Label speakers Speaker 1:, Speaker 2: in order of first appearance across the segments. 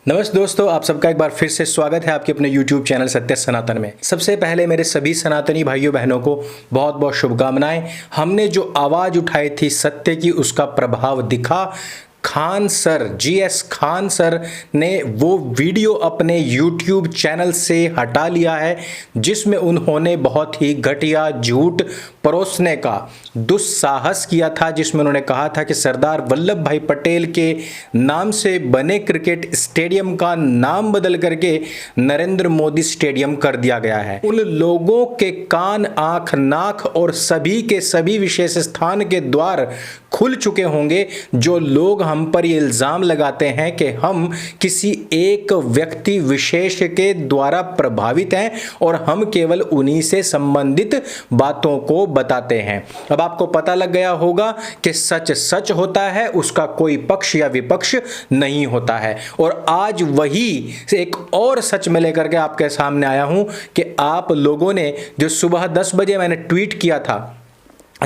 Speaker 1: नमस्ते दोस्तों, आप सबका एक बार फिर से स्वागत है आपके अपने YouTube चैनल सत्य सनातन में। सबसे पहले मेरे सभी सनातनी भाइयों बहनों को बहुत बहुत शुभकामनाएं। हमने जो आवाज़ उठाई थी सत्य की, उसका प्रभाव दिखा। Khan sir, GS Khan sir ने वो वीडियो अपने YouTube चैनल से हटा लिया है जिसमें उन्होंने बहुत ही घटिया झूठ परोसने का दुस्साहस किया था, जिसमें उन्होंने कहा था कि सरदार वल्लभ भाई पटेल के नाम से बने क्रिकेट स्टेडियम का नाम बदल करके नरेंद्र मोदी स्टेडियम कर दिया गया है। उन लोगों के कान, आंख, नाक और सभी के सभी विशेष स्थान के द्वार खुल चुके होंगे जो लोग हम पर ये इल्जाम लगाते हैं कि हम किसी एक व्यक्ति विशेष के द्वारा प्रभावित हैं और हम केवल उन्हीं से संबंधित बातों को बताते हैं। अब आपको पता लग गया होगा कि सच सच होता है, उसका कोई पक्ष या विपक्ष नहीं होता है। और आज वही एक और सच में लेकर के आपके सामने आया हूं कि आप लोगों ने जो सुबह 10 बजे मैंने ट्वीट किया था,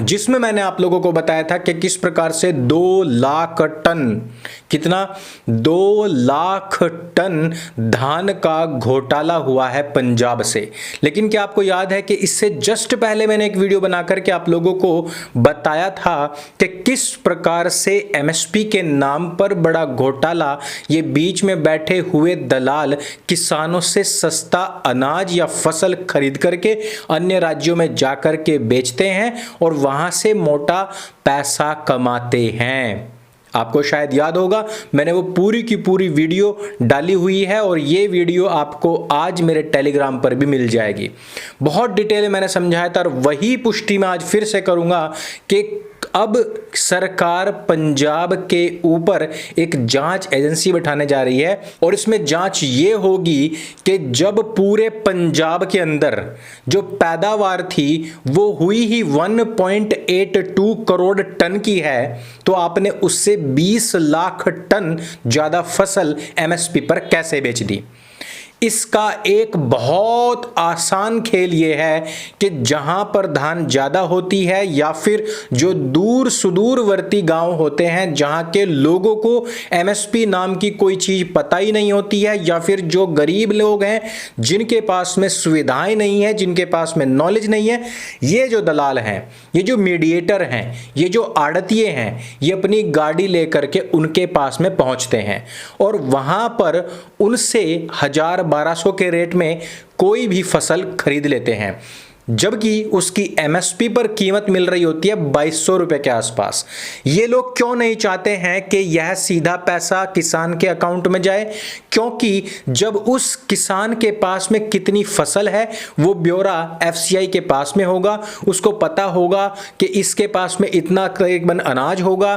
Speaker 1: जिसमें मैंने आप लोगों को बताया था कि किस प्रकार से 2 लाख टन, कितना 2 लाख टन धान का घोटाला हुआ है पंजाब से। लेकिन क्या आपको याद है कि इससे जस्ट पहले मैंने एक वीडियो बना करके आप लोगों को बताया था कि किस प्रकार से MSP के नाम पर बड़ा घोटाला, ये बीच में बैठे हुए दलाल किसानों से सस्ता अनाज या फसल खरीद करके अन्य राज्यों में जाकर के बेचते हैं और वहां से मोटा पैसा कमाते हैं। आपको शायद याद होगा, मैंने वो पूरी की पूरी वीडियो डाली हुई है और ये वीडियो आपको आज मेरे टेलीग्राम पर भी मिल जाएगी। बहुत डिटेल में मैंने समझाया था और वही पुष्टि मैं आज फिर से करूंगा कि अब सरकार पंजाब के ऊपर एक जांच एजेंसी बैठाने जा रही है और इसमें जांच ये होगी कि जब पूरे पंजाब के अंदर जो पैदावार थी वो हुई ही 1.82 करोड़ टन की है, तो आपने उससे 20 लाख टन ज्यादा फसल MSP पर कैसे बेच दी। इसका एक बहुत आसान खेल ये है कि जहां पर धान ज्यादा होती है या फिर जो दूर सुदूरवर्ती गांव होते हैं जहां के लोगों को MSP नाम की कोई चीज पता ही नहीं होती है, या फिर जो गरीब लोग हैं जिनके पास में सुविधाएं नहीं है, जिनके पास में नॉलेज नहीं है, ये जो दलाल हैं, ये जो मीडिएटर हैं, ये जो आड़तिये हैं, ये अपनी गाड़ी लेकर के उनके पास में पहुंचते हैं और वहां पर उनसे 1000-1200 के रेट में कोई भी फसल खरीद लेते हैं, जबकि उसकी MSP पर कीमत मिल रही होती है 2200 रुपए के आसपास। ये लोग क्यों नहीं चाहते हैं कि यह सीधा पैसा किसान के अकाउंट में जाए? क्योंकि जब उस किसान के पास में कितनी फसल है वो ब्यौरा FCI के पास में होगा, उसको पता होगा कि इसके पास में इतना करीबन अनाज होगा,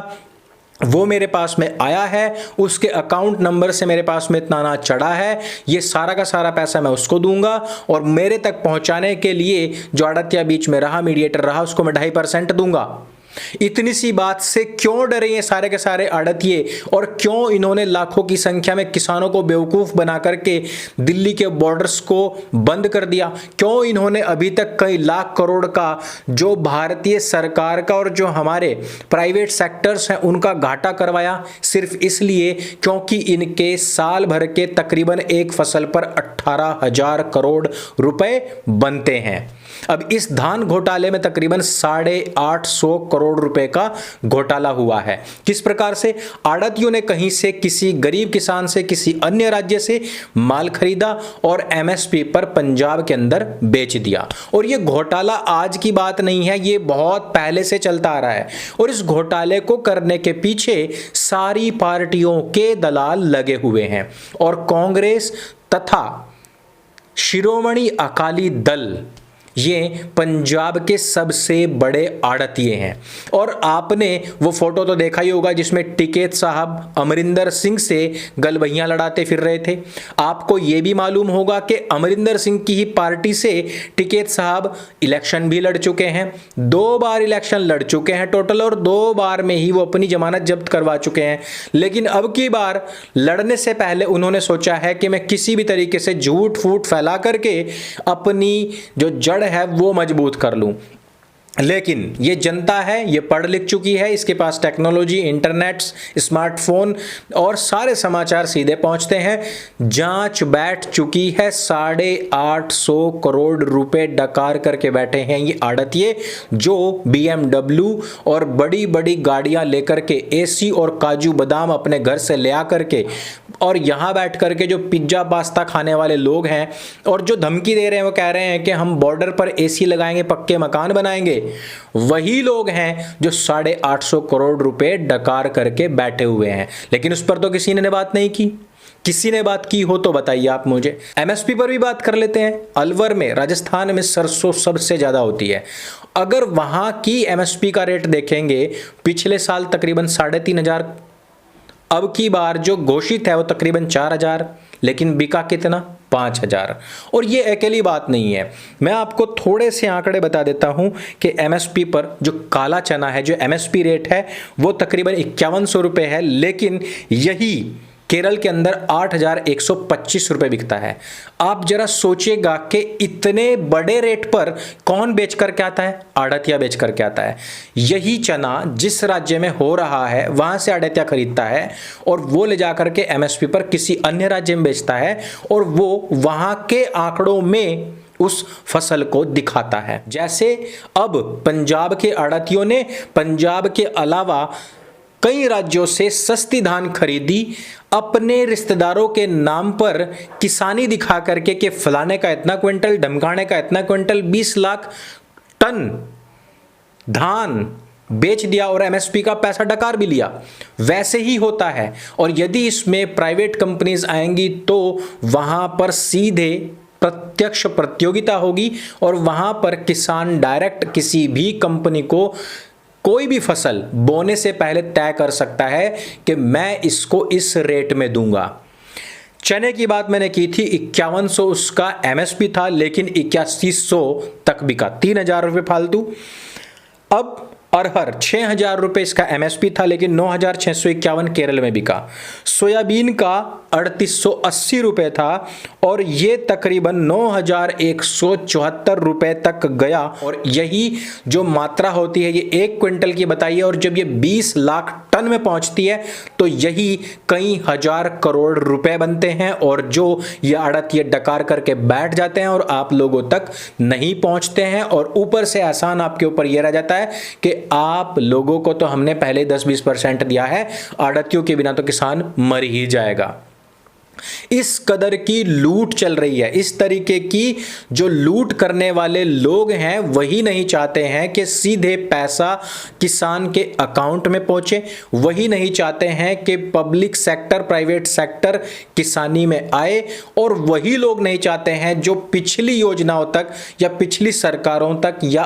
Speaker 1: वो मेरे पास में आया है, उसके अकाउंट नंबर से मेरे पास में इतना अनाज चढ़ा है, ये सारा का सारा पैसा मैं उसको दूंगा और मेरे तक पहुंचाने के लिए जो आड़तिया बीच में रहा, मीडिएटर रहा, उसको मैं 2.5% दूंगा। इतनी सी बात से क्यों डरे ये सारे के सारे आड़तिये और क्यों इन्होंने लाखों की संख्या में किसानों को बेवकूफ बना करके दिल्ली के बॉर्डर्स को बंद कर दिया? क्यों इन्होंने अभी तक कई लाख करोड़ का जो भारतीय सरकार का और जो हमारे प्राइवेट सेक्टर्स हैं उनका घाटा करवाया? सिर्फ इसलिए क्योंकि इनके साल भर के तकरीबन एक फसल पर 18,000 करोड़ रुपए बनते हैं। अब इस धान घोटाले में तकरीबन 850 करोड़ रुपए का घोटाला हुआ है। किस प्रकार से? आड़तियों ने कहीं से किसी गरीब किसान से किसी अन्य राज्य से माल खरीदा और MSP पर पंजाब के अंदर बेच दिया। और यह घोटाला आज की बात नहीं है, यह बहुत पहले से चलता आ रहा है और इस घोटाले को करने के पीछे सारी पार्टियों के दलाल लगे हुए हैं और कांग्रेस तथा शिरोमणि अकाली दल ये पंजाब के सबसे बड़े आड़तिये हैं। और आपने वो फोटो तो देखा ही होगा जिसमें टिकैत साहब अमरिंदर सिंह से गलबहियां लड़ाते फिर रहे थे। आपको ये भी मालूम होगा कि अमरिंदर सिंह की ही पार्टी से टिकैत साहब इलेक्शन भी लड़ चुके हैं, 2 बार इलेक्शन लड़ चुके हैं टोटल, और 2 बार में ही वो अपनी जमानत जब्त करवा चुके हैं। लेकिन अब की बार लड़ने से पहले उन्होंने सोचा है कि मैं किसी भी तरीके से झूठ फूट फैला करके अपनी जो जड़ है वो मजबूत कर लूं। लेकिन ये जनता है, ये पढ़ लिख चुकी है, इसके पास टेक्नोलॉजी, इंटरनेट, स्मार्टफोन और सारे समाचार सीधे पहुंचते हैं। जांच बैठ चुकी है, 850 करोड़ रुपए डकार करके बैठे हैं ये आड़तिये, जो BMW और बड़ी बड़ी गाड़ियां लेकर के, एसी और काजू बादाम अपने घर से ले आकर के, और यहां बैठ करके जो पिज्जा पास्ता खाने वाले लोग हैं और जो धमकी दे रहे हैं, वो कह रहे हैं कि हम बॉर्डर पर एसी लगाएंगे, पक्के मकान बनाएंगे, वही लोग हैं जो 850 करोड़ रुपए डकार करके बैठे हुए हैं। लेकिन उस पर तो किसी ने बात नहीं की। किसी ने बात की हो तो बताइए आप मुझे। MSP पर भी बात कर लेते हैं। अलवर में, राजस्थान में सरसों सबसे ज्यादा होती है। अगर वहां की MSP का रेट देखेंगे, पिछले साल तकरीबन 3,500, अब की बार जो घोषित है वो तकरीबन 4,000, लेकिन बिका कितना? 5,000। और ये अकेली बात नहीं है, मैं आपको थोड़े से आंकड़े बता देता हूं कि MSP पर जो काला चना है, जो MSP रेट है वो तकरीबन 5100 रुपए है, लेकिन यही केरल के अंदर 8,125 रुपए बिकता है। आप जरा सोचिएगा कि इतने बड़े रेट पर कौन बेच करके आता है? आड़तिया बेच करके आता है। यही चना जिस राज्य में हो रहा है वहां से आड़तिया खरीदता है और वो ले जाकर के MSP पर किसी अन्य राज्य में बेचता है और वो वहां के आंकड़ों में उस फसल को दिखाता है। जैसे अब पंजाब के आड़तियों ने पंजाब के अलावा कई राज्यों से सस्ती धान खरीदी, अपने रिश्तेदारों के नाम पर किसानी दिखा करके कि फलाने का इतना क्विंटल, ढमकाने का इतना क्विंटल, 20 लाख टन धान बेच दिया और MSP का पैसा डकार भी लिया। वैसे ही होता है। और यदि इसमें प्राइवेट कंपनीज आएंगी तो वहां पर सीधे प्रत्यक्ष प्रतियोगिता होगी और वहां पर किसान डायरेक्ट किसी भी कंपनी को कोई भी फसल बोने से पहले तय कर सकता है कि मैं इसको इस रेट में दूंगा। चने की बात मैंने की थी, 5100 उसका MSP था, लेकिन 8100 तक बिका, 3,000 रुपये फालतू। अब अरहर 6,000 रुपये इसका MSP था, लेकिन 9,651 केरल में बिका। सोयाबीन का 3,880 रुपये था और ये तकरीबन 9,174 रुपये तक गया। और यही जो मात्रा होती है ये 1 क्विंटल की बताइए, और जब ये 20 लाख टन में पहुंचती है तो यही कई हजार करोड़ रुपए बनते हैं, और जो ये आड़त ये डकार करके बैठ जाते हैं और आप लोगों तक नहीं पहुंचते हैं। और ऊपर से एहसान आपके ऊपर यह रह जाता है कि आप लोगों को तो हमने पहले 10-20% दिया है, आड़तियों के बिना तो किसान मर ही जाएगा। इस कदर की लूट चल रही है। इस तरीके की जो लूट करने वाले लोग हैं वही नहीं चाहते हैं कि सीधे पैसा किसान के अकाउंट में पहुंचे, वही नहीं चाहते हैं कि पब्लिक सेक्टर, प्राइवेट सेक्टर किसानी में आए, और वही लोग नहीं चाहते हैं जो पिछली योजनाओं तक या पिछली सरकारों तक या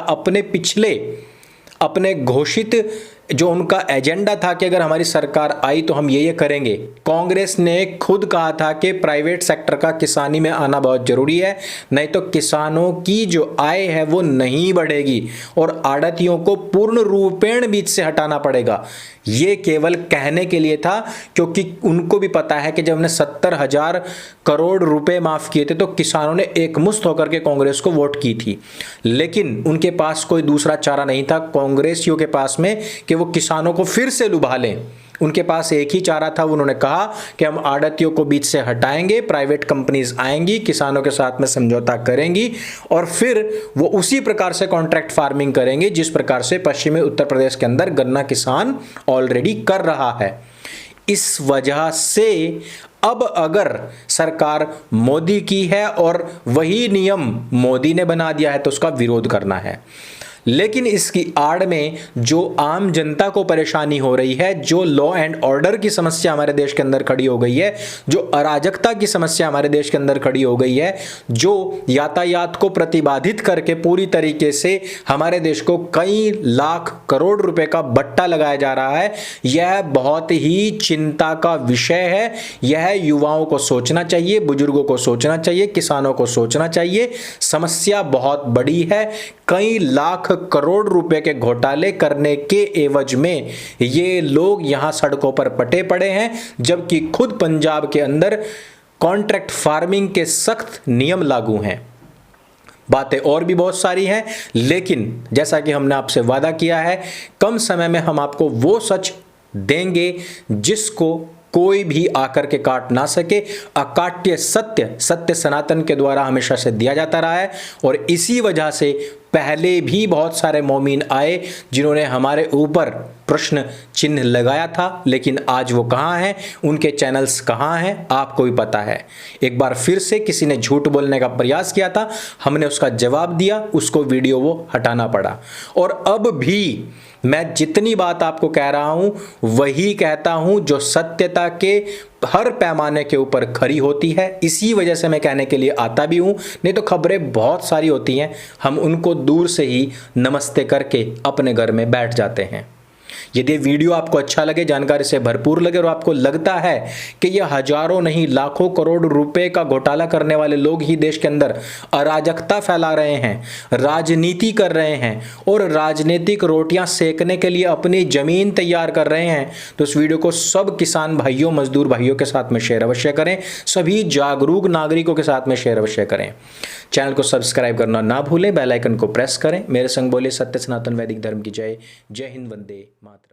Speaker 1: अपने घोषित जो उनका एजेंडा था कि अगर हमारी सरकार आई तो हम ये करेंगे। कांग्रेस ने खुद कहा था कि प्राइवेट सेक्टर का किसानी में आना बहुत जरूरी है, नहीं तो किसानों की जो आय है वो नहीं बढ़ेगी और आड़तियों को पूर्ण रूपेण बीच से हटाना पड़ेगा। ये केवल कहने के लिए था, क्योंकि उनको भी पता है कि जब हमने 70,000 करोड़ रुपए माफ किए थे तो किसानों ने एकमुश्त होकर के कांग्रेस को वोट की थी। लेकिन उनके पास कोई दूसरा चारा नहीं था कांग्रेसियों के पास में कि वो किसानों को फिर से लुभा लें। उनके पास एक ही चारा था, उन्होंने कहा कि हम आड़तियों को बीच से हटाएंगे, प्राइवेट कंपनीज आएंगी, किसानों के साथ में समझौता करेंगी और फिर वो उसी प्रकार से कॉन्ट्रैक्ट फार्मिंग करेंगे जिस प्रकार से पश्चिमी उत्तर प्रदेश के अंदर गन्ना किसान ऑलरेडी कर रहा है। इस वजह से अब अगर सरकार मोदी की है और वही नियम मोदी ने बना दिया है तो उसका विरोध करना है। लेकिन इसकी आड़ में जो आम जनता को परेशानी हो रही है, जो लॉ एंड ऑर्डर की समस्या हमारे देश के अंदर खड़ी हो गई है, जो अराजकता की समस्या हमारे देश के अंदर खड़ी हो गई है, जो यातायात को प्रतिबाधित करके पूरी तरीके से हमारे देश को कई लाख करोड़ रुपए का बट्टा लगाया जा रहा है, यह बहुत ही चिंता का विषय है। यह युवाओं को सोचना चाहिए, बुजुर्गों को सोचना चाहिए, किसानों को सोचना चाहिए। समस्या बहुत बड़ी है। कई लाख करोड़ रुपए के घोटाले करने के एवज में ये लोग यहां सड़कों पर पटे पड़े हैं, जबकि खुद पंजाब के अंदर कॉन्ट्रैक्ट फार्मिंग के सख्त नियम लागू हैं। बातें और भी बहुत सारी हैं, लेकिन जैसा कि हमने आपसे वादा किया है, कम समय में हम आपको वो सच देंगे जिसको कोई भी आकर के काट ना सके। अकाट्य सत्य, सत्य सनातन के द्वारा हमेशा से दिया जाता रहा है, और इसी वजह से पहले भी बहुत सारे मोमिन आए जिन्होंने हमारे ऊपर प्रश्न चिन्ह लगाया था, लेकिन आज वो कहाँ हैं, उनके चैनल्स कहाँ हैं, आपको भी पता है। एक बार फिर से किसी ने झूठ बोलने का प्रयास किया था, हमने उसका जवाब दिया, उसको वीडियो वो हटाना पड़ा। और अब भी मैं जितनी बात आपको कह रहा हूं वही कहता हूं जो सत्यता के हर पैमाने के ऊपर खरी होती है। इसी वजह से मैं कहने के लिए आता भी हूं, नहीं तो खबरें बहुत सारी होती हैं, हम उनको दूर से ही नमस्ते करके अपने घर में बैठ जाते हैं। यदि वीडियो आपको अच्छा लगे, जानकारी से भरपूर लगे, और आपको लगता है कि ये हजारों नहीं लाखों करोड़ रुपए का घोटाला करने वाले लोग ही देश के अंदर अराजकता फैला रहे हैं, राजनीति कर रहे हैं और राजनीतिक रोटियां सेकने के लिए अपनी जमीन तैयार कर रहे हैं, तो इस वीडियो को सब किसान भाइयों, मजदूर भाइयों के साथ में शेयर अवश्य करें, सभी जागरूक नागरिकों के साथ में शेयर अवश्य करें। चैनल को सब्सक्राइब करना ना भूलें, बेल आइकन को प्रेस करें। मेरे संग बोले सत्य सनातन वैदिक धर्म की जय। जय हिंद, वंदे मातरम।